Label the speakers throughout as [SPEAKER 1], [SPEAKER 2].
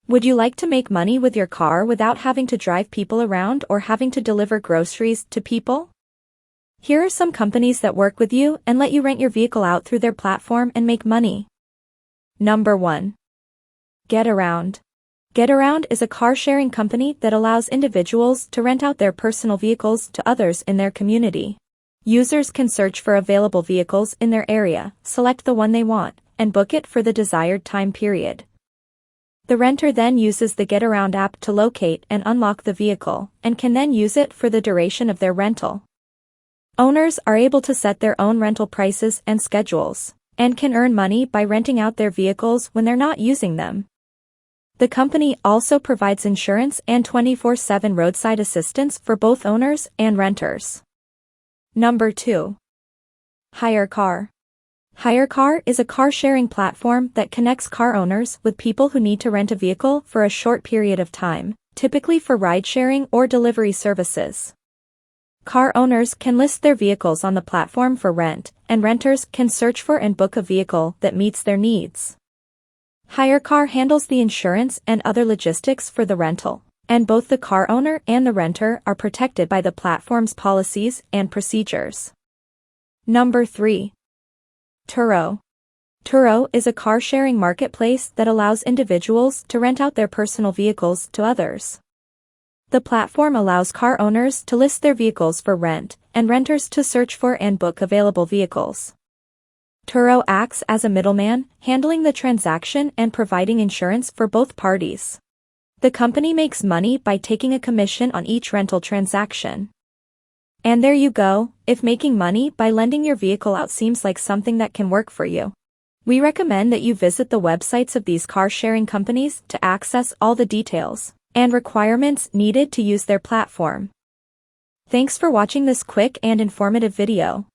[SPEAKER 1] Would you like to make money with your car without having to drive people around or having to deliver groceries to people? Here are some companies that work with you and let you rent your vehicle out through their platform and make money. Number 1. Getaround. Getaround is a car-sharing company that allows individuals to rent out their personal vehicles to others in their community. Users can search for available vehicles in their area, select the one they want, and book it for the desired time period. The renter then uses the Getaround app to locate and unlock the vehicle, and can then use it for the duration of their rental. Owners are able to set their own rental prices and schedules, and can earn money by renting out their vehicles when they're not using them. The company also provides insurance and 24/7 roadside assistance for both owners and renters. Number 2. HyreCar. HyreCar is a car-sharing platform that connects car owners with people who need to rent a vehicle for a short period of time, typically for ride-sharing or delivery services. Car owners can list their vehicles on the platform for rent, and renters can search for and book a vehicle that meets their needs. HyreCar handles the insurance and other logistics for the rental, and both the car owner and the renter are protected by the platform's policies and procedures. Number 3. Turo. Turo is a car-sharing marketplace that allows individuals to rent out their personal vehicles to others. The platform allows car owners to list their vehicles for rent, and renters to search for and book available vehicles. Turo acts as a middleman, handling the transaction and providing insurance for both parties. The company makes money by taking a commission on each rental transaction. And there you go, if making money by lending your vehicle out seems like something that can work for you. We recommend that you visit the websites of these car-sharing companies to access all the details and requirements needed to use their platform. Thanks for watching this quick and informative video.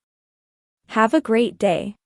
[SPEAKER 1] Have a great day.